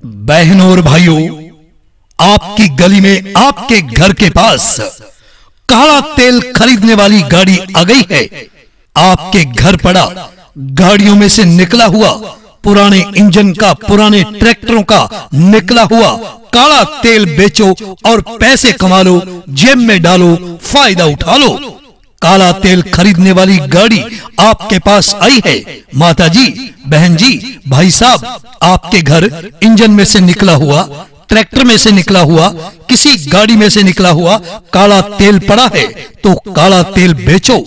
बहनों और भाइयों, आपकी गली में आपके घर के पास काला तेल खरीदने वाली गाड़ी आ गई है। आपके घर पड़ा गाड़ियों में से निकला हुआ पुराने इंजन का, पुराने ट्रैक्टरों का निकला हुआ काला तेल बेचो और पैसे कमा लो, जेब में डालो, फायदा उठा लो। काला तेल खरीदने वाली गाड़ी आपके पास आई है। माता जी, बहन जी, भाई साहब, आपके घर इंजन में से निकला हुआ, ट्रैक्टर में से निकला हुआ, किसी गाड़ी में से निकला हुआ काला तेल पड़ा है, तो काला तेल बेचो,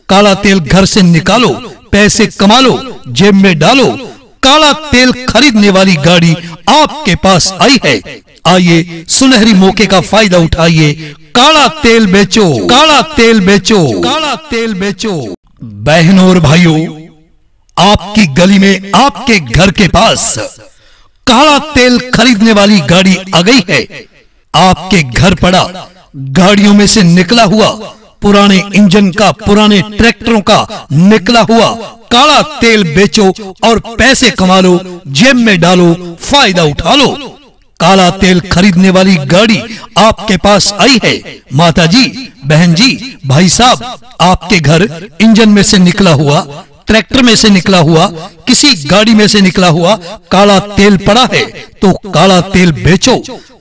काला तेल घर से निकालो, पैसे कमा लो, जेब में डालो। काला तेल खरीदने वाली गाड़ी आपके पास आई है। आइए, सुनहरी मौके का फायदा उठाइए। काला तेल बेचो, काला तेल बेचो, काला तेल बेचो। बहनों और भाइयों, आपकी गली में आपके घर के पास काला तेल खरीदने वाली गाड़ी आ गई है। आपके घर पड़ा गाड़ियों में से निकला हुआ पुराने इंजन का, पुराने ट्रैक्टरों का निकला हुआ काला तेल बेचो और पैसे कमा लो, जेब में डालो, फायदा उठा लो। काला तेल खरीदने वाली गाड़ी आपके पास आई है। माता जी, बहन जी, भाई साहब, आपके घर इंजन में से निकला हुआ, ट्रैक्टर में से निकला हुआ, किसी गाड़ी में से निकला हुआ काला तेल पड़ा है, तो काला तेल बेचो,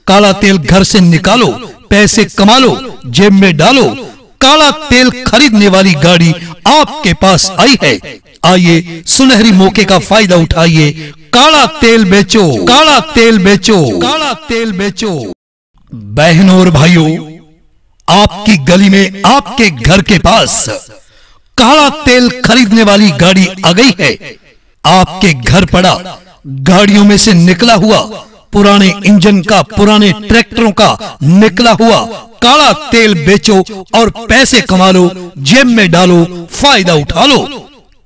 काला तेल घर से निकालो, पैसे कमा लो, जेब में डालो। काला तेल खरीदने वाली गाड़ी आपके पास आई है। आइए, सुनहरी मौके का फायदा उठाइए। काला तेल बेचो, काला तेल बेचो, काला तेल बेचो। बहनों और भाइयों, आपकी गली में आपके घर के पास काला तेल खरीदने वाली गाड़ी आ गई है। आपके घर पड़ा गाड़ियों में से निकला हुआ पुराने इंजन का, पुराने ट्रैक्टरों का निकला हुआ काला तेल बेचो और पैसे कमा लो, जेब में डालो, फायदा उठा लो।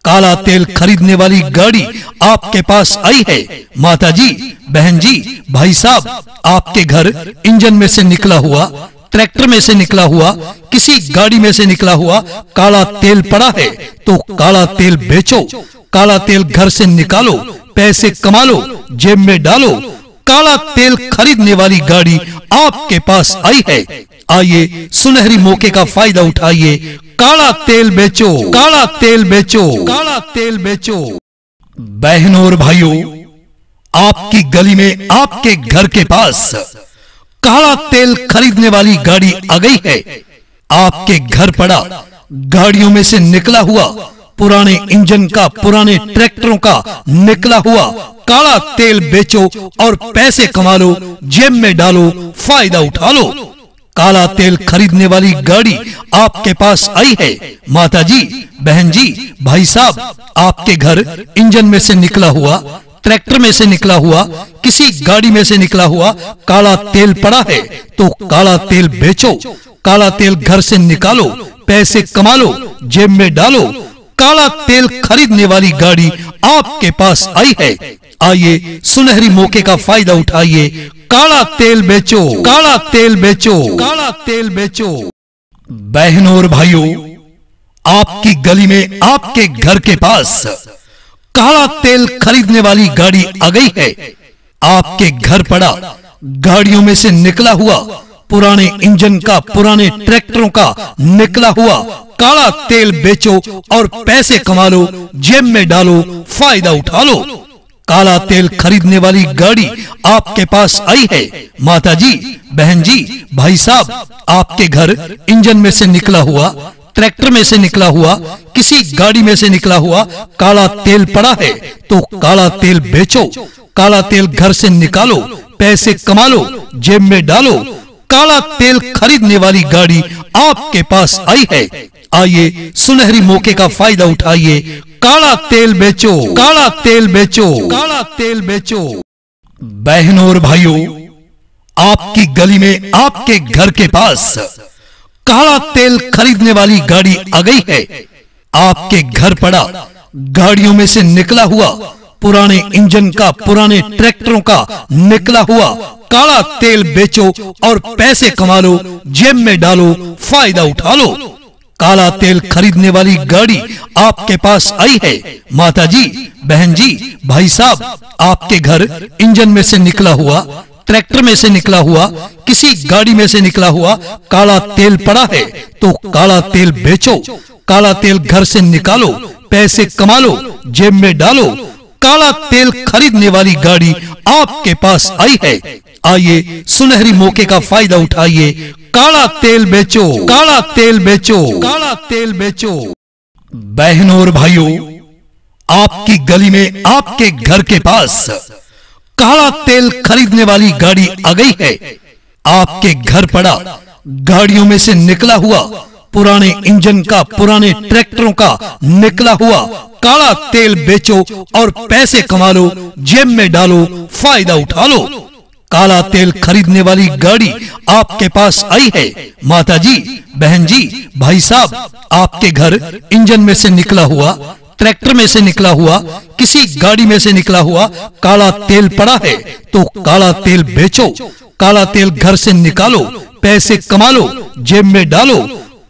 काला तेल खरीदने वाली गाड़ी आपके पास आई है। माता जी, बहन जी, भाई साहब, आपके घर इंजन में से निकला हुआ, ट्रैक्टर में से निकला हुआ, किसी गाड़ी में से निकला हुआ काला तेल पड़ा है, तो काला तेल बेचो, काला तेल घर से निकालो, पैसे कमा लो, जेब में डालो। काला तेल खरीदने वाली गाड़ी आपके पास आई है। आइए, सुनहरी मौके का फायदा उठाइए। काला तेल बेचो, काला तेल बेचो, काला तेल बेचो। बहनों और भाइयों, आपकी गली में आपके घर के पास काला तेल खरीदने वाली गाड़ी आ गई है। आपके घर पड़ा गाड़ियों में से निकला हुआ पुराने इंजन का, पुराने ट्रैक्टरों का निकला हुआ काला तेल बेचो और पैसे कमा लो, जेब में डालो, फायदा उठा लो। काला तेल खरीदने वाली गाड़ी आपके पास आई है। माता जी, बहन जी, भाई साहब, आपके घर इंजन में से निकला हुआ, ट्रैक्टर में से निकला हुआ, किसी गाड़ी में से निकला हुआ काला तेल पड़ा है, तो काला तेल बेचो, काला तेल घर से निकालो, पैसे कमा लो, जेब में डालो। काला तेल खरीदने वाली गाड़ी आपके पास आई है। आइए, सुनहरी मौके का फायदा उठाइए। काला तेल बेचो, काला तेल बेचो, काला तेल बेचो। बहनों और भाइयों, आपकी गली में आपके घर के पास काला तेल खरीदने वाली गाड़ी आ गई है। आपके घर पड़ा गाड़ियों में से निकला हुआ पुराने इंजन का, पुराने ट्रैक्टरों का निकला हुआ काला तेल बेचो और पैसे कमा लो, जेब में डालो, फायदा उठा लो। काला तेल खरीदने वाली गाड़ी आपके पास आई है। माता जी, बहन जी, भाई साहब, आपके घर इंजन में से निकला हुआ, ट्रैक्टर में से निकला हुआ, किसी गाड़ी में से निकला हुआ काला तेल पड़ा है, तो काला तेल बेचो, काला तेल घर से निकालो, पैसे कमा लो, जेब में डालो। काला तेल खरीदने वाली गाड़ी आपके पास आई है। आइए, सुनहरी मौके का फायदा उठाइए। काला तेल बेचो, काला तेल बेचो, काला तेल बेचो। बहनों और भाइयों, आपकी गली में आपके घर के पास काला तेल खरीदने वाली गाड़ी आ गई है। आपके घर पड़ा गाड़ियों में से निकला हुआ पुराने इंजन का, पुराने ट्रैक्टरों का निकला हुआ काला तेल बेचो और पैसे कमा लो, जेब में डालो, फायदा उठा लो। काला तेल खरीदने वाली गाड़ी आपके पास आई है। माता जी, बहन जी, भाई साहब, आपके घर इंजन में से निकला हुआ, ट्रैक्टर में से निकला हुआ, किसी गाड़ी में से निकला हुआ काला तेल पड़ा है, तो काला तेल बेचो, काला तेल घर से निकालो, पैसे कमा लो, जेब में डालो। काला तेल खरीदने वाली गाड़ी आपके पास आई है। आइए सुनहरी मौके का फायदा उठाइए, काला तेल बेचो, काला तेल बेचो, काला तेल बेचो। बहनों और भाइयों, आपकी गली में, आपके घर के पास काला तेल खरीदने वाली गाड़ी आ गई है। आपके घर पड़ा गाड़ियों में से निकला हुआ, पुराने इंजन का, पुराने ट्रैक्टरों का निकला हुआ काला तेल बेचो और पैसे कमा लो, जेब में डालो, फायदा उठा लो। काला तेल खरीदने वाली गाड़ी आपके पास आई है। माता जी, बहन जी, भाई साहब, आपके घर इंजन में से निकला हुआ, ट्रैक्टर में से निकला हुआ, किसी गाड़ी में से निकला हुआ काला तेल पड़ा है, तो काला तेल बेचो, काला तेल घर से निकालो, पैसे कमा लो, जेब में डालो।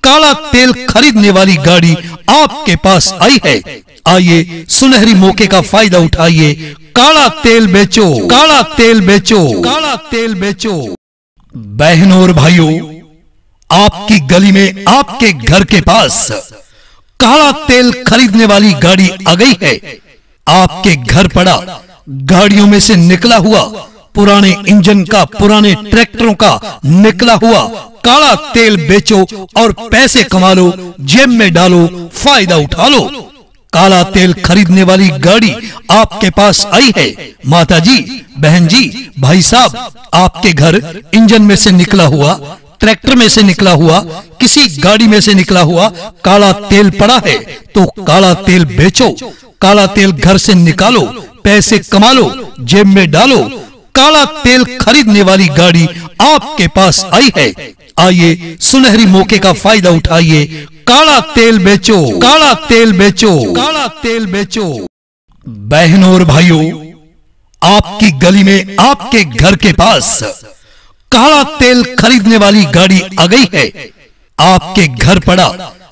काला तेल खरीदने वाली गाड़ी आपके पास आई है। आइए सुनहरी मौके का फायदा उठाइए, काला तेल बेचो, काला तेल बेचो, काला तेल बेचो। बहनों और भाइयों, आपकी गली में, आपके घर के पास काला तेल खरीदने वाली गाड़ी आ गई है। आपके घर पड़ा गाड़ियों में से निकला हुआ, पुराने इंजन का, पुराने ट्रैक्टरों का निकला हुआ काला तेल बेचो और पैसे कमा लो, जेब में डालो, फायदा उठा लो। काला तेल खरीदने वाली गाड़ी आपके पास आई है। माता जी, बहन जी, भाई साहब, आपके घर इंजन में से निकला हुआ, ट्रैक्टर में से निकला हुआ, किसी गाड़ी में से निकला हुआ काला तेल पड़ा है, तो काला तेल बेचो, काला तेल घर से निकालो, पैसे कमा लो, जेब में डालो। काला तेल खरीदने वाली गाड़ी आपके पास आई है। आइए सुनहरी मौके का फायदा उठाइए, काला तेल बेचो, काला तेल बेचो, काला तेल बेचो। बहनों और भाइयों, आपकी गली में, आपके घर के पास काला तेल खरीदने वाली गाड़ी आ गई है। आपके घर पड़ा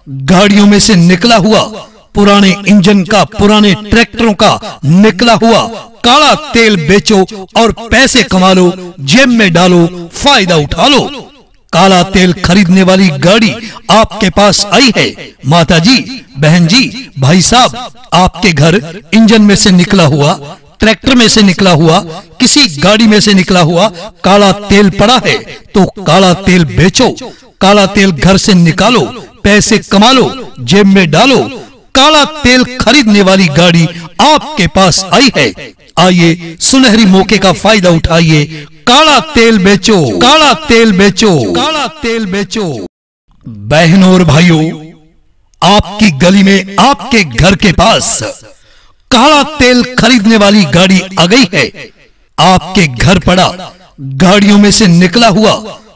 गाड़ियों में से निकला हुआ, पुराने इंजन का, पुराने ट्रैक्टरों का निकला हुआ काला तेल बेचो और पैसे कमा लो, जेब में डालो, फायदा उठा लो। काला तेल खरीदने वाली गाड़ी आपके पास आई है। माता जी, बहन जी, भाई साहब, आपके घर इंजन में से निकला हुआ, ट्रैक्टर में से निकला हुआ, किसी गाड़ी में से निकला हुआ काला तेल पड़ा है, तो काला तेल बेचो, काला तेल घर से निकालो, पैसे कमा लो, जेब में डालो। काला तेल खरीदने वाली गाड़ी आपके पास आई है। आइए सुनहरी मौके का फायदा उठाइए, काला तेल बेचो, काला तेल बेचो, काला तेल बेचो। बहनों और भाइयों, आपकी गली में, आपके घर के पास काला तेल खरीदने वाली गाड़ी आ गई है। आपके घर पड़ा गाड़ियों में से निकला हुआ,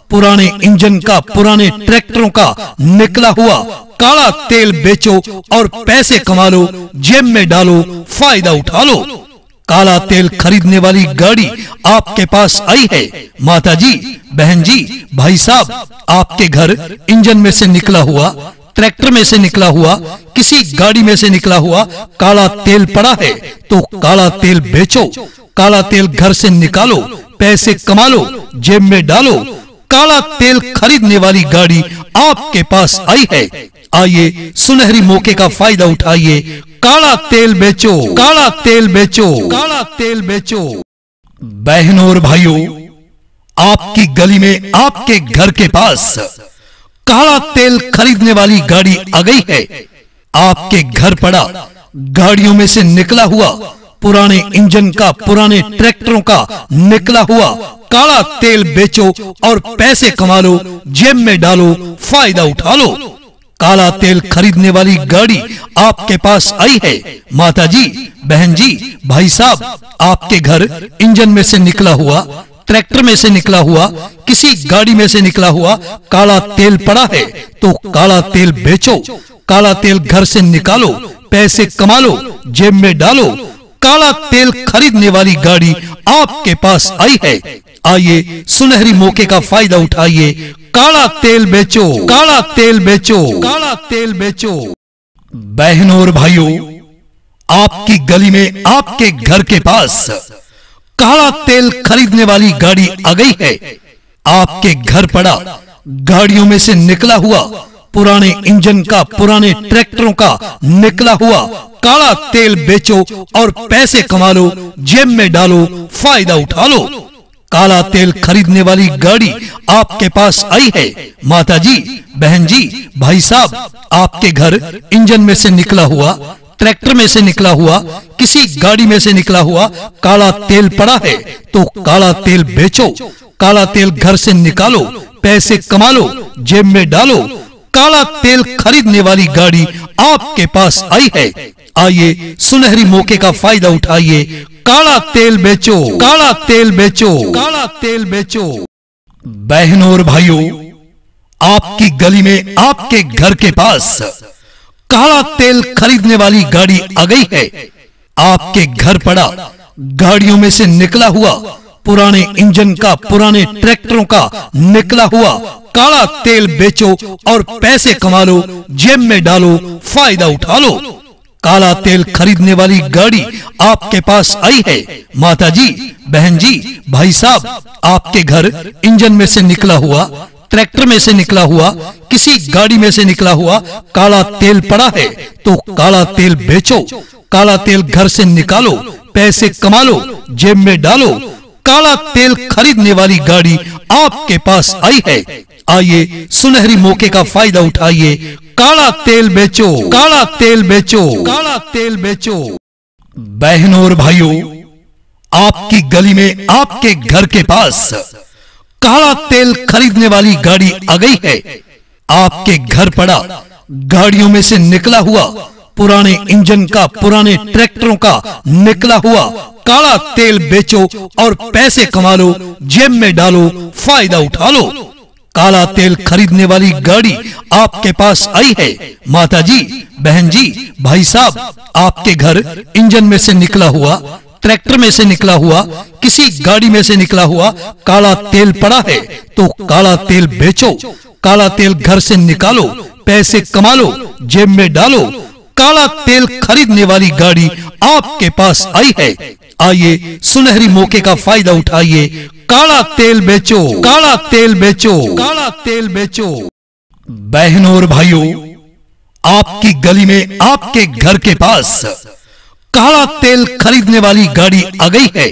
पुराने इंजन का, पुराने ट्रैक्टरों का निकला हुआ काला तेल बेचो और पैसे कमा लो, जेब में डालो, फायदा उठा लो। काला तेल खरीदने वाली गाड़ी आपके पास आई है। माता जी, बहन जी, भाई साहब, आपके घर इंजन में से निकला हुआ, ट्रैक्टर में से निकला हुआ, किसी गाड़ी में से निकला हुआ काला तेल पड़ा है, तो काला तेल बेचो, काला तेल घर से निकालो, पैसे कमा लो, जेब में डालो। काला तेल खरीदने वाली गाड़ी आपके पास आई है। आइए सुनहरी मौके का फायदा उठाइए, काला तेल बेचो, काला तेल बेचो, काला तेल बेचो। बहनों और भाइयों, आपकी गली में, आपके घर के पास काला तेल खरीदने वाली गाड़ी आ गई है। आपके घर पड़ा गाड़ियों में से निकला हुआ, पुराने इंजन का, पुराने ट्रैक्टरों का निकला हुआ काला तेल बेचो और पैसे कमा लो, जेब में डालो, फायदा उठा लो। काला तेल खरीदने वाली गाड़ी आपके पास आई है। माता जी, बहन जी, भाई साहब, आपके घर इंजन में से निकला हुआ, ट्रैक्टर में से निकला हुआ, किसी गाड़ी में से निकला हुआ काला तेल पड़ा है, तो काला तेल बेचो, काला तेल घर से निकालो, पैसे कमा लो, जेब में डालो। काला तेल खरीदने वाली गाड़ी आपके पास आई है। आइए सुनहरी मौके का फायदा उठाइए, काला तेल बेचो, काला तेल बेचो, काला तेल बेचो। बहनों और भाइयों, आपकी गली में आपके घर के पास काला तेल खरीदने वाली गाड़ी आ गई है। आपके घर पड़ा गाड़ियों में से निकला हुआ पुराने इंजन का, पुराने ट्रैक्टरों का निकला हुआ काला तेल बेचो और पैसे कमा लो, जेब में डालो, फायदा उठा लो। काला तेल खरीदने वाली गाड़ी आपके पास आई है। माता जी, बहन जी, भाई साहब, आपके घर इंजन में से निकला हुआ, ट्रैक्टर में से निकला हुआ, किसी गाड़ी में से निकला हुआ काला तेल पड़ा है, तो काला तेल बेचो, काला तेल घर से निकालो, पैसे कमा लो, जेब में डालो। काला तेल खरीदने वाली गाड़ी आपके पास आई है। आइए, सुनहरी मौके का फायदा उठाइए। काला तेल बेचो, काला तेल बेचो, काला तेल बेचो। बहनों और भाइयों, आपकी गली में आपके घर के पास काला तेल खरीदने वाली गाड़ी आ गई है। आपके घर पड़ा गाड़ियों में से निकला हुआ पुराने इंजन का, पुराने ट्रैक्टरों का निकला हुआ काला तेल बेचो और पैसे कमा लो, जेब में डालो, फायदा उठा लो। काला तेल खरीदने वाली गाड़ी आपके पास आई है। माता जी, बहन जी, भाई साहब, आपके घर इंजन में से निकला हुआ, ट्रैक्टर में से निकला हुआ, किसी गाड़ी में से निकला हुआ काला तेल पड़ा है, तो काला तेल बेचो, काला तेल घर से निकालो, पैसे कमा लो, जेब में डालो। काला तेल खरीदने वाली गाड़ी आपके पास आई है। आइए, सुनहरी मौके का फायदा उठाइए। काला तेल बेचो, काला तेल बेचो, काला तेल बेचो। बहनों और भाइयों, आपकी गली में आपके घर के पास काला तेल खरीदने वाली गाड़ी आ गई है। आपके घर पड़ा गाड़ियों में से निकला हुआ पुराने इंजन का, पुराने ट्रैक्टरों का निकला हुआ काला तेल बेचो और पैसे कमा लो, जेब में डालो, फायदा उठा लो। काला तेल खरीदने वाली गाड़ी आपके पास आई है। माता जी, बहन जी, भाई साहब, आपके घर इंजन में से निकला हुआ, ट्रैक्टर में से निकला हुआ, किसी गाड़ी में से निकला हुआ काला तेल पड़ा है, तो काला तेल बेचो, काला तेल घर से निकालो, पैसे कमा लो, जेब में डालो। काला तेल खरीदने वाली गाड़ी आपके पास आई है। आइए, सुनहरी मौके का फायदा उठाइए। काला तेल बेचो, काला तेल बेचो, काला तेल बेचो। बहनों और भाइयों, आपकी गली में आपके घर के पास काला तेल खरीदने वाली गाड़ी आ गई है।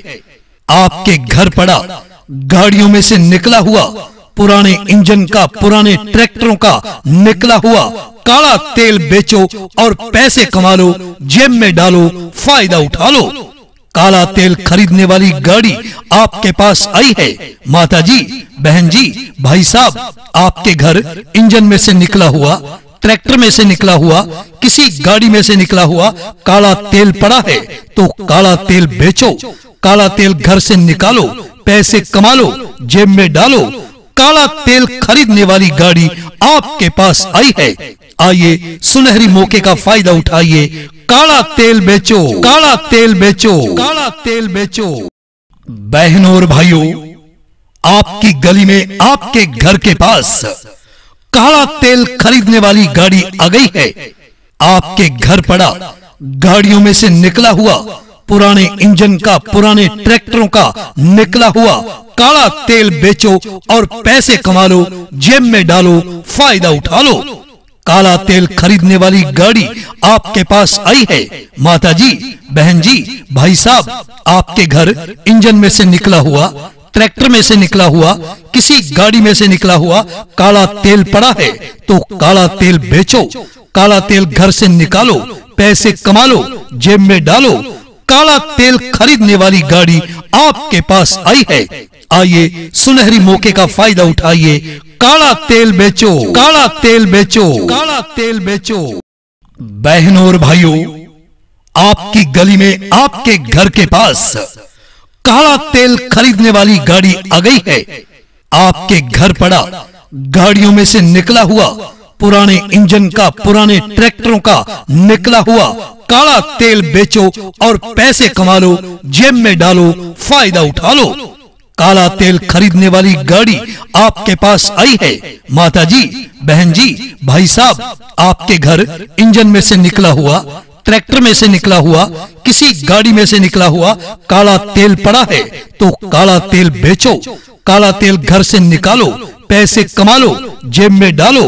आपके घर पड़ा गाड़ियों में से निकला हुआ पुराने इंजन का, पुराने ट्रैक्टरों का निकला हुआ काला तेल बेचो और पैसे कमा लो, जेब में डालो, फायदा उठा लो। काला तेल खरीदने वाली गाड़ी आपके पास आई है। माता जी, बहन जी, भाई साहब, आपके घर इंजन में से निकला हुआ, ट्रैक्टर में से निकला हुआ, किसी गाड़ी में से निकला हुआ काला तेल पड़ा है, तो काला तेल बेचो, काला तेल घर से निकालो, पैसे कमा लो, जेब में डालो। काला तेल खरीदने वाली गाड़ी आपके पास आई है। आइए, सुनहरी मौके का फायदा उठाइए। काला तेल बेचो, काला तेल बेचो, काला तेल बेचो। बहनों और भाइयों, आपकी गली में आपके घर के पास काला तेल खरीदने वाली गाड़ी आ गई है। आपके घर पड़ा गाड़ियों में से निकला हुआ पुराने इंजन का, पुराने ट्रैक्टरों का निकला हुआ काला तेल बेचो और पैसे कमा लो, जेब में डालो, फायदा उठा लो। काला तेल खरीदने वाली गाड़ी आपके पास आई है। माता जी, बहन जी, भाई साहब, आपके घर इंजन में से निकला हुआ, ट्रैक्टर में से निकला हुआ, किसी गाड़ी में से निकला हुआ काला तेल पड़ा है, तो काला तेल बेचो, काला तेल घर से निकालो, पैसे कमा लो, जेब में डालो। काला तेल खरीदने वाली गाड़ी आपके पास आई है। आइए, सुनहरी मौके का फायदा उठाइए। काला तेल बेचो, काला तेल बेचो, काला तेल बेचो। बहनों और भाइयों, आपकी गली में आपके घर के पास काला तेल खरीदने वाली गाड़ी आ गई है। आपके घर पड़ा गाड़ियों में से निकला हुआ पुराने इंजन का, पुराने ट्रैक्टरों का निकला हुआ काला तेल बेचो और पैसे कमा लो, जेब में डालो, फायदा उठा लो। काला तेल खरीदने वाली गाड़ी आपके पास आई है। माताजी, बहन जी, भाई साहब, आपके घर इंजन में से निकला हुआ, ट्रैक्टर में से निकला हुआ, किसी गाड़ी में से निकला हुआ काला तेल पड़ा है, तो काला तेल बेचो, काला तेल घर से निकालो, पैसे कमा लो, जेब में डालो।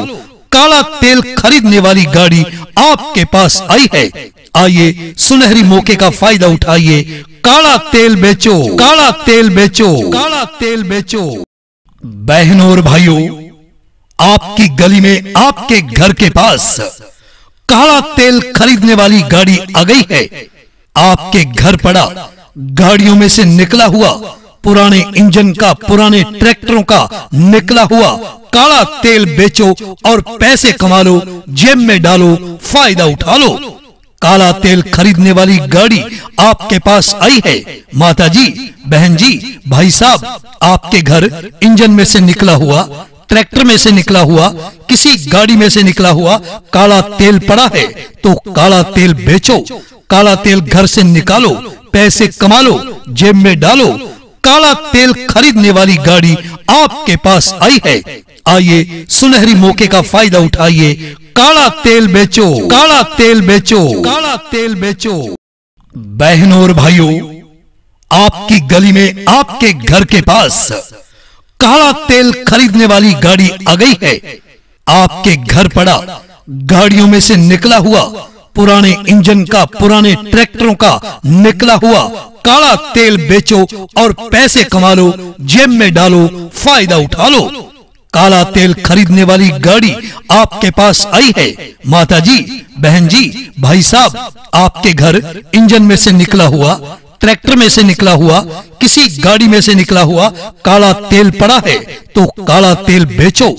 काला तेल खरीदने वाली गाड़ी आपके पास आई है। आइए सुनहरी मौके का फायदा उठाइए, काला तेल बेचो, काला तेल बेचो, काला तेल बेचो। बहनों और भाइयों, आपकी गली में, आपके घर के पास काला तेल खरीदने वाली गाड़ी आ गई है। आपके घर पड़ा गाड़ियों में से निकला हुआ, पुराने इंजन का, पुराने ट्रैक्टरों का निकला हुआ काला तेल बेचो और पैसे कमा लो, जेब में डालो, फायदा उठा लो। काला तेल खरीदने वाली गाड़ी आपके पास आई है। माताजी, बहन जी, भाई साहब, आपके घर इंजन में से निकला हुआ, ट्रैक्टर में से निकला हुआ, किसी गाड़ी में से निकला हुआ काला तेल पड़ा है, तो काला तेल बेचो, काला तेल घर से निकालो, पैसे कमा लो, जेब में डालो। काला तेल खरीदने वाली गाड़ी आपके पास आई है। आइए सुनहरी मौके का फायदा उठाइए, काला तेल बेचो, काला तेल बेचो, काला तेल बेचो। बहनों और भाइयों, आपकी गली में, आपके घर के पास काला तेल खरीदने वाली गाड़ी आ गई है। आपके घर पड़ा गाड़ियों में से निकला हुआ, पुराने इंजन का, पुराने ट्रैक्टरों का निकला हुआ काला तेल बेचो और पैसे कमा लो, जेब में डालो, फायदा उठा लो। काला तेल खरीदने वाली गाड़ी आपके पास आई है। माताजी, बहन जी, भाई साहब, आपके घर इंजन में से निकला हुआ, ट्रैक्टर में से निकला हुआ, किसी गाड़ी में से निकला हुआ काला तेल पड़ा है, तो काला तेल बेचो,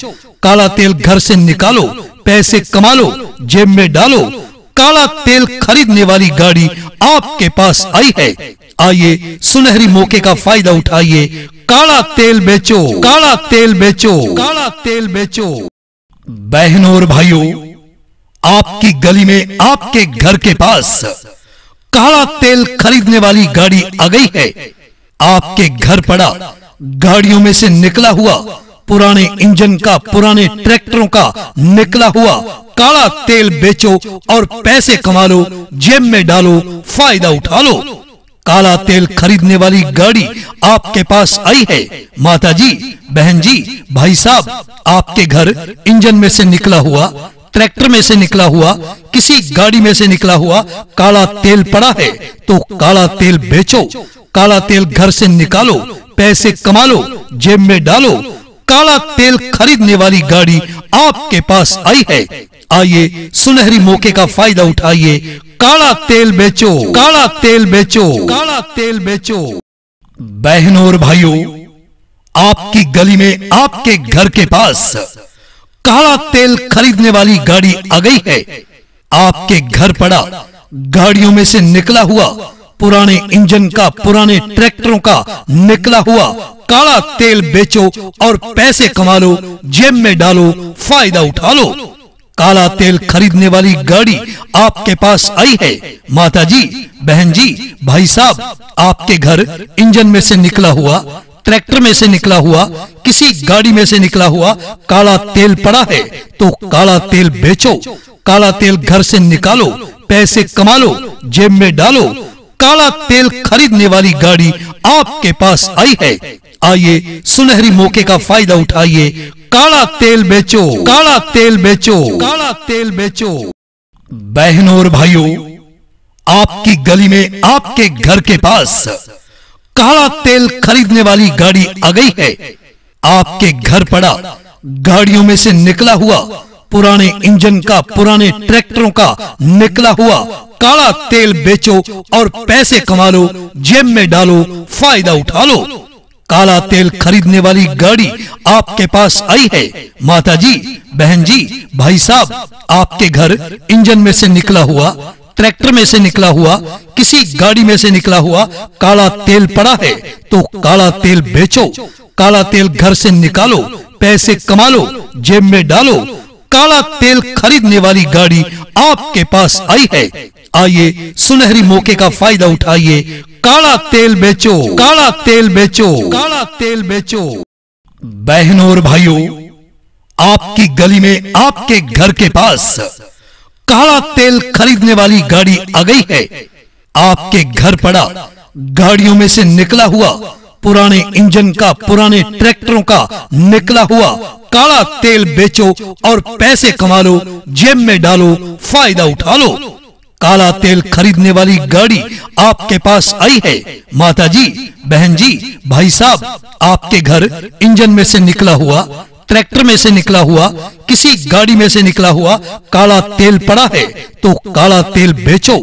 काला तेल घर से निकालो, पैसे कमा लो, जेब में डालो। काला तेल खरीदने वाली गाड़ी आपके पास आई है। आइए सुनहरी मौके का फायदा उठाइए, काला तेल बेचो, काला तेल बेचो, काला तेल बेचो। बहनों और भाइयों, आपकी गली में, आपके घर के पास काला तेल खरीदने वाली गाड़ी आ गई है। आपके घर पड़ा गाड़ियों में से निकला हुआ, पुराने इंजन का, पुराने ट्रैक्टरों का निकला हुआ काला तेल बेचो और पैसे कमा लो, जेब में डालो, फायदा उठा लो। काला तेल खरीदने वाली गाड़ी आपके पास आई है। माताजी, बहन जी, भाई साहब, आपके घर इंजन में से निकला हुआ, ट्रैक्टर में से निकला हुआ, किसी गाड़ी में से निकला हुआ काला तेल पड़ा है, तो काला तेल बेचो, काला तेल घर से निकालो, पैसे कमा लो, जेब में डालो। काला तेल खरीदने वाली गाड़ी आपके पास आई है। आइए सुनहरी मौके का फायदा उठाइए, काला तेल बेचो, काला तेल बेचो, काला तेल बेचो। बहनों और भाइयों, आपकी गली में, आपके घर के पास काला तेल खरीदने वाली गाड़ी आ गई है। आपके घर पड़ा गाड़ियों में से निकला हुआ, पुराने इंजन का, पुराने ट्रैक्टरों का निकला हुआ काला तेल बेचो और पैसे कमा लो, जेब में डालो, फायदा उठा लो। काला तेल खरीदने वाली गाड़ी आपके पास आई है। माताजी, बहन जी, भाई साहब, आपके घर इंजन में से निकला हुआ, ट्रैक्टर में से निकला हुआ, किसी गाड़ी में से निकला हुआ काला तेल पड़ा है, तो काला तेल बेचो, काला तेल घर से निकालो, पैसे कमा लो, जेब में डालो। काला तेल खरीदने वाली गाड़ी आपके पास आई है। आइए सुनहरी मौके का फायदा उठाइए, काला तेल बेचो, काला तेल बेचो, काला तेल बेचो। बहनों और भाइयों, आपकी गली में, आपके घर के पास काला तेल खरीदने वाली गाड़ी आ गई है। आपके घर पड़ा गाड़ियों में से निकला हुआ, पुराने इंजन का, पुराने ट्रैक्टरों का निकला हुआ काला तेल बेचो और पैसे कमा लो, जेब में डालो, फायदा उठा लो। काला तेल खरीदने वाली गाड़ी आपके पास आई है। माताजी, बहन जी, भाई साहब, आपके घर इंजन में से निकला हुआ, ट्रैक्टर में से निकला हुआ, किसी गाड़ी में से निकला हुआ काला तेल पड़ा है, तो काला तेल बेचो, काला तेल घर से निकालो, पैसे कमा लो, जेब में डालो। काला तेल खरीदने वाली गाड़ी आपके पास आई है। आइए सुनहरी मौके का फायदा उठाइए, काला तेल बेचो, काला तेल बेचो, काला तेल बेचो। बहनों और भाइयों, आपकी गली में आपके घर के पास काला तेल खरीदने वाली गाड़ी आ गई है। आपके घर पड़ा गाड़ियों में से निकला हुआ पुराने इंजन का, पुराने ट्रैक्टरों का निकला हुआ काला तेल बेचो और पैसे कमा लो, जेब में डालो, फायदा उठा लो। काला तेल खरीदने वाली गाड़ी आपके पास आई है। माता जी, बहन जी, भाई साहब, आपके घर इंजन में से निकला हुआ, ट्रैक्टर में से निकला हुआ, किसी गाड़ी में से निकला हुआ काला तेल पड़ा है, तो काला तेल बेचो,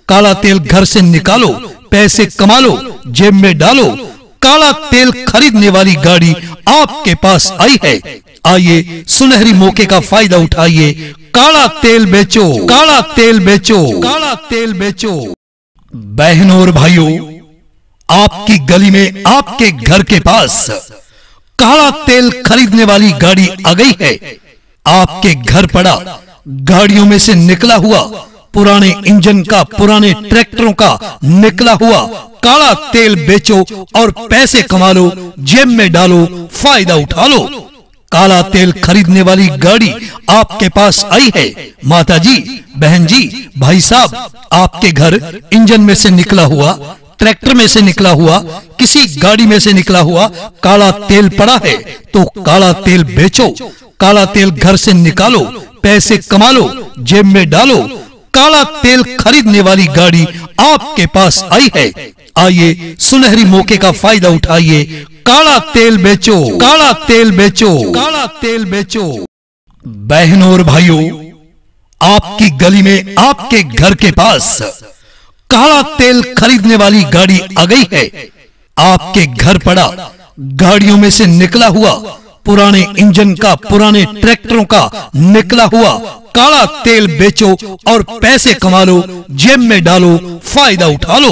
काला तेल घर से निकालो, पैसे कमा लो, जेब में डालो। काला तेल खरीदने वाली गाड़ी आपके पास आई है। आइए सुनहरी मौके का फायदा उठाइए। काला तेल बेचो, काला तेल बेचो, काला तेल बेचो। बहनों और भाइयों, आपकी गली में आपके घर के पास काला तेल खरीदने वाली गाड़ी आ गई है। आपके घर पड़ा गाड़ियों में से निकला हुआ पुराने इंजन का, पुराने ट्रैक्टरों का निकला हुआ काला तेल बेचो और पैसे कमा लो, जेब में डालो, फायदा उठा लो। काला तेल खरीदने वाली गाड़ी आपके पास आई है। माता जी, बहन जी, भाई साहब, आपके घर इंजन में से निकला हुआ, ट्रैक्टर में से निकला हुआ, किसी गाड़ी में से निकला हुआ काला तेल पड़ा है, तो काला तेल बेचो, काला तेल घर से निकालो, पैसे कमा लो, जेब में डालो। काला तेल खरीदने वाली गाड़ी आपके पास आई है। आइए सुनहरी मौके का फायदा उठाइए। काला तेल बेचो, काला तेल बेचो, काला तेल बेचो। बहनों और भाइयों, आपकी गली में आपके घर के पास काला तेल खरीदने वाली गाड़ी आ गई है। आपके घर पड़ा गाड़ियों में से निकला हुआ पुराने इंजन का, पुराने ट्रैक्टरों का निकला हुआ काला तेल बेचो और पैसे कमा लो, जेब में डालो, फायदा उठा लो।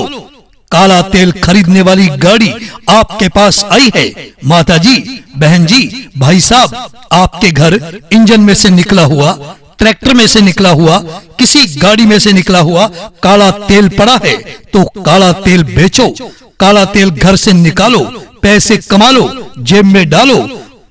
काला तेल खरीदने वाली गाड़ी आपके पास आई है। माता जी, बहन जी, भाई साहब, आपके घर इंजन में से निकला हुआ, ट्रैक्टर में से निकला हुआ, किसी गाड़ी में से निकला हुआ काला तेल पड़ा है, तो काला तेल बेचो, काला तेल घर से निकालो, पैसे कमा लो, जेब में डालो।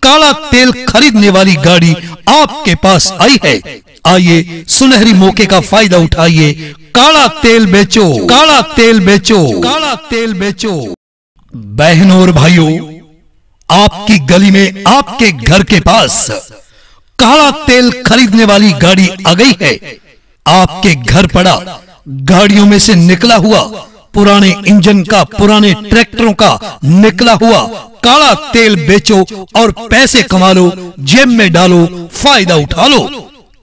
काला तेल खरीदने वाली गाड़ी आपके पास आई है। आइए सुनहरी मौके का फायदा उठाइए। काला तेल बेचो, काला तेल बेचो, काला तेल बेचो। बहनों और भाइयों, आपकी गली में आपके घर के पास काला तेल खरीदने वाली गाड़ी आ गई है। आपके घर पड़ा गाड़ियों में से निकला हुआ पुराने इंजन का, पुराने ट्रैक्टरों का निकला हुआ काला तेल बेचो और पैसे कमा लो, जेब में डालो, फायदा उठा लो।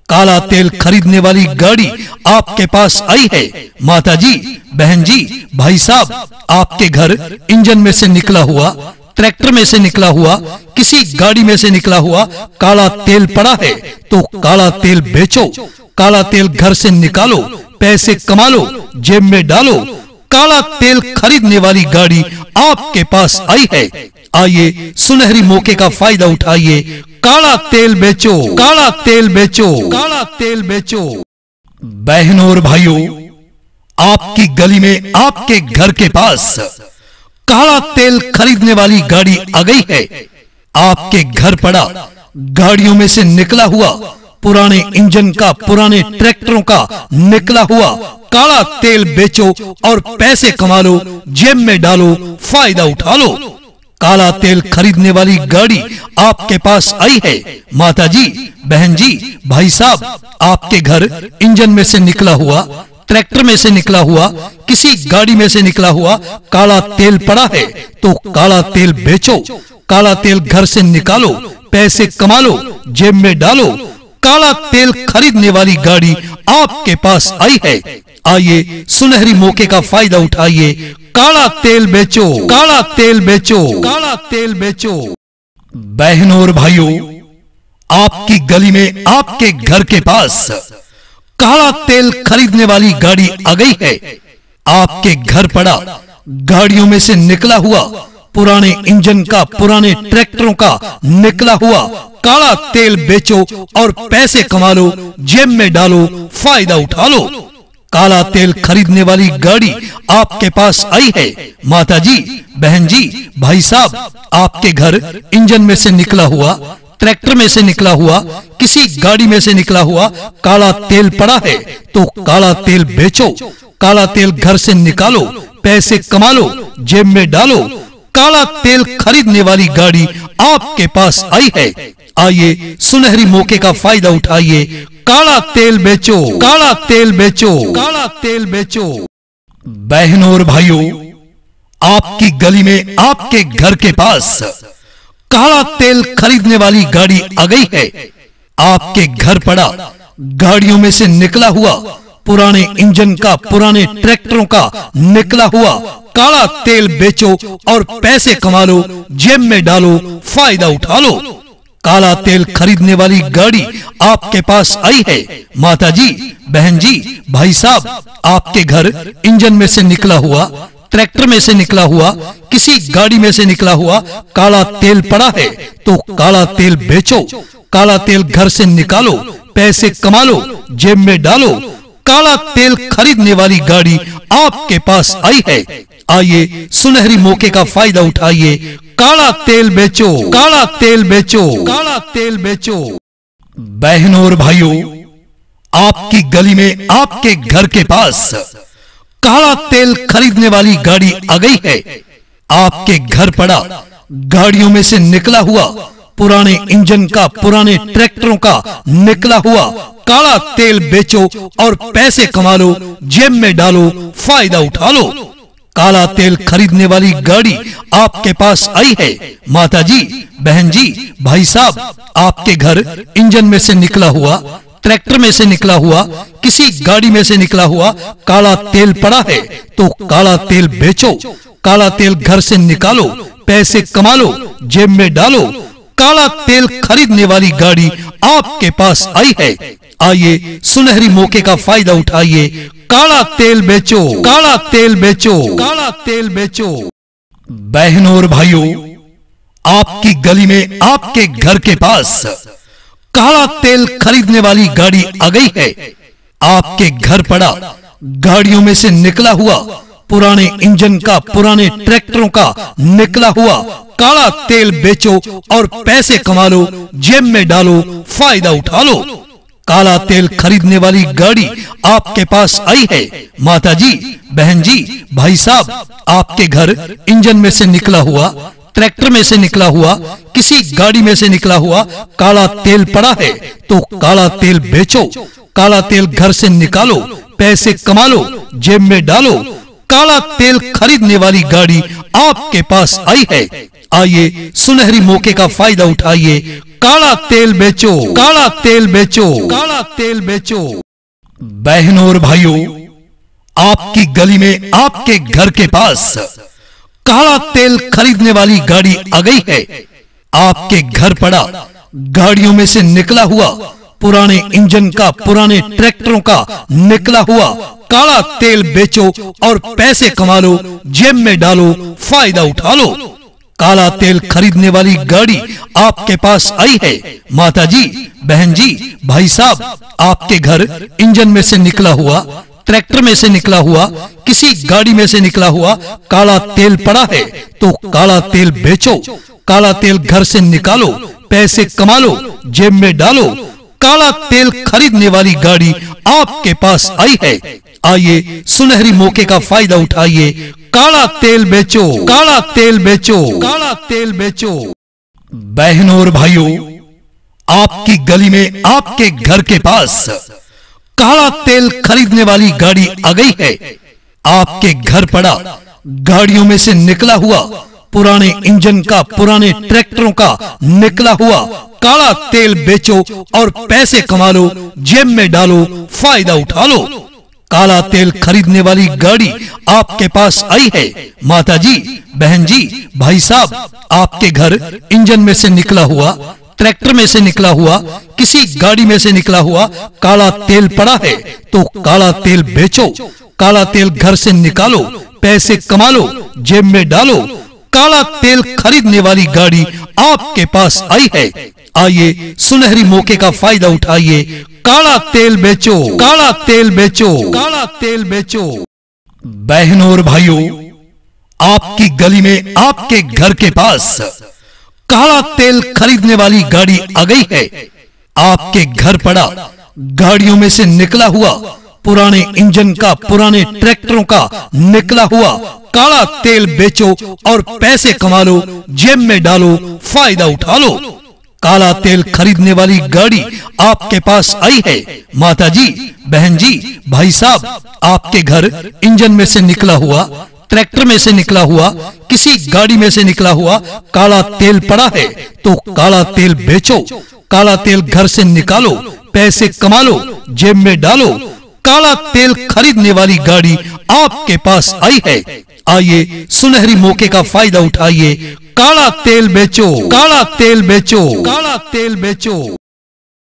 काला तेल खरीदने वाली गाड़ी आपके पास आई है। माता जी, बहन जी, भाई साहब, आपके घर इंजन में से निकला हुआ, ट्रैक्टर में से निकला हुआ, किसी गाड़ी में से निकला हुआ काला तेल पड़ा है, तो काला तेल बेचो, काला तेल घर से निकालो, पैसे कमा लो, जेब में डालो। काला तेल खरीदने वाली गाड़ी आपके पास आई है। आइए सुनहरी मौके का फायदा उठाइए। काला तेल बेचो, काला तेल बेचो, काला तेल बेचो। बहनों और भाइयों, आपकी गली में आपके घर के पास काला तेल खरीदने वाली गाड़ी आ गई है। आपके घर पड़ा गाड़ियों में से निकला हुआ पुराने इंजन का, पुराने ट्रैक्टरों का निकला हुआ काला तेल बेचो और पैसे कमा लो, जेब में डालो, फायदा उठा लो। काला तेल खरीदने वाली गाड़ी आपके पास आई है। माता जी, बहन जी, भाई साहब, आपके घर इंजन में से निकला हुआ, ट्रैक्टर में से निकला हुआ, किसी गाड़ी में से निकला हुआ काला तेल पड़ा है, तो काला तेल बेचो, काला तेल घर से निकालो, पैसे कमा लो, जेब में डालो। काला तेल खरीदने वाली गाड़ी आपके पास आई है। आइए सुनहरी मौके का फायदा उठाइए। काला तेल बेचो, काला तेल बेचो, काला तेल बेचो। बहनों और भाइयों, आपकी गली में आपके घर के पास काला तेल खरीदने वाली गाड़ी आ गई है। आपके घर पड़ा गाड़ियों में से निकला हुआ पुराने इंजन का, पुराने ट्रैक्टरों का निकला हुआ काला तेल बेचो और पैसे कमा लो, जेब में डालो, फायदा उठा लो। काला तेल खरीदने वाली गाड़ी आपके पास आई है। माता जी, बहन जी, भाई साहब, आपके घर इंजन में से निकला हुआ, ट्रैक्टर में से निकला हुआ, किसी गाड़ी में से निकला हुआ काला तेल पड़ा है तो काला तेल बेचो, काला तेल घर से निकालो, पैसे कमा लो, जेब में डालो। काला तेल खरीदने वाली गाड़ी आपके पास आई है। आइए सुनहरी मौके का फायदा उठाइए, काला तेल बेचो, काला तेल बेचो, काला तेल बेचो। बहनों और भाइयों, आपकी गली में, आपके घर के पास काला तेल खरीदने वाली गाड़ी आ गई है। आपके घर पड़ा गाड़ियों में से निकला हुआ, पुराने इंजन का, पुराने ट्रैक्टरों का निकला हुआ काला तेल बेचो और पैसे कमा लो, जेब में डालो, फायदा उठा लो। काला तेल खरीदने वाली गाड़ी आपके पास आई है। माता जी, बहन जी, भाई साहब, आपके घर इंजन में से निकला हुआ, ट्रैक्टर में से निकला हुआ, किसी गाड़ी में से निकला हुआ काला तेल पड़ा है तो काला तेल बेचो, काला तेल घर से निकालो, पैसे कमा लो, जेब में डालो। काला तेल खरीदने वाली गाड़ी आपके पास आई है। आइए सुनहरी मौके का फायदा उठाइए, काला तेल बेचो, काला तेल बेचो, काला तेल बेचो। बहनों और भाइयों, आपकी गली में, आपके घर के पास काला तेल खरीदने वाली गाड़ी आ गई है। आपके घर पड़ा गाड़ियों में से निकला हुआ, पुराने इंजन का, पुराने ट्रैक्टरों का निकला हुआ काला तेल बेचो और पैसे कमा लो, जेब में डालो, फायदा उठा लो। काला तेल खरीदने वाली गाड़ी आपके पास आई है। माता जी, बहन जी, भाई साहब, आपके घर इंजन में से निकला हुआ, ट्रैक्टर में से निकला हुआ, किसी गाड़ी में से निकला हुआ काला तेल पड़ा है तो काला तेल बेचो, काला तेल घर से निकालो, पैसे कमा लो, जेब में डालो। काला तेल खरीदने वाली गाड़ी आपके पास आई है। आइए सुनहरी मौके का फायदा उठाइए, काला तेल बेचो, काला तेल बेचो, काला तेल बेचो। बहनों और भाइयों, आपकी गली में, आपके घर के पास काला तेल खरीदने वाली गाड़ी आ गई है। आपके घर पड़ा गाड़ियों में से निकला हुआ, पुराने इंजन का, पुराने ट्रैक्टरों का निकला हुआ काला तेल बेचो और पैसे कमा लो, जेब में डालो, फायदा उठा लो। काला तेल खरीदने वाली गाड़ी आपके पास आई है। माता जी, बहन जी, भाई साहब, आपके घर इंजन में से निकला हुआ, ट्रैक्टर में से निकला हुआ, किसी गाड़ी में से निकला हुआ काला तेल पड़ा है तो काला तेल बेचो, काला तेल घर से निकालो, पैसे कमा लो, जेब में डालो। काला तेल खरीदने वाली गाड़ी आपके पास आई है। आइए सुनहरी मौके का फायदा उठाइए, काला तेल बेचो, काला तेल बेचो, काला तेल बेचो। बहनों और भाइयों, आपकी गली में, आपके घर के पास काला तेल खरीदने वाली गाड़ी आ गई है। आपके घर पड़ा गाड़ियों में से निकला हुआ, पुराने इंजन का, पुराने ट्रैक्टरों का निकला हुआ काला तेल बेचो और पैसे कमा लो, जेब में डालो, फायदा उठा लो। काला तेल खरीदने वाली गाड़ी आपके पास आई है। माता जी, बहन जी, भाई साहब, आपके घर इंजन में से निकला हुआ, ट्रैक्टर में से निकला हुआ, किसी गाड़ी में से निकला हुआ काला तेल पड़ा है तो काला तेल बेचो, काला तेल घर से निकालो, पैसे कमा लो, जेब में डालो। काला तेल खरीदने वाली गाड़ी आपके पास आई है। आइए सुनहरी मौके का फायदा उठाइए, काला तेल बेचो, काला तेल बेचो, काला तेल बेचो। बहनों और भाइयों, आपकी गली में, आपके घर के पास काला तेल खरीदने वाली गाड़ी आ गई है। आपके घर पड़ा गाड़ियों में से निकला हुआ, पुराने इंजन का, पुराने ट्रैक्टरों का निकला हुआ काला तेल बेचो और पैसे कमा लो, जेब में डालो, फायदा उठा लो। काला तेल खरीदने वाली गाड़ी आपके पास आई है। माता जी, बहन जी, भाई साहब, आपके घर इंजन में से निकला हुआ, ट्रैक्टर में से निकला हुआ, किसी गाड़ी में से निकला हुआ काला तेल पड़ा है तो काला तेल बेचो, काला तेल घर से निकालो, पैसे कमा लो, जेब में डालो। काला तेल खरीदने वाली गाड़ी आपके पास आई है। आइए सुनहरी मौके का फायदा उठाइए, काला तेल बेचो, काला तेल बेचो, काला तेल बेचो। बहनों और भाइयों, आपकी गली में आपके घर के पास काला तेल खरीदने वाली गाड़ी आ गई है। आपके घर पड़ा गाड़ियों में से निकला हुआ पुराने इंजन का, पुराने ट्रैक्टरों का निकला हुआ काला तेल बेचो और पैसे कमा लो, जेब में डालो, फायदा उठा लो। काला तेल खरीदने वाली गाड़ी आपके पास आई है। माता जी, बहन जी, भाई साहब, आपके घर इंजन में से निकला हुआ, ट्रैक्टर में से निकला हुआ, किसी गाड़ी में से निकला हुआ काला तेल पड़ा है, तो काला तेल बेचो, काला तेल घर से निकालो, पैसे कमा लो, जेब में डालो। काला तेल खरीदने वाली गाड़ी आपके पास आई है। आइए सुनहरी मौके का फायदा उठाइए। काला तेल बेचो, काला तेल बेचो, काला तेल बेचो।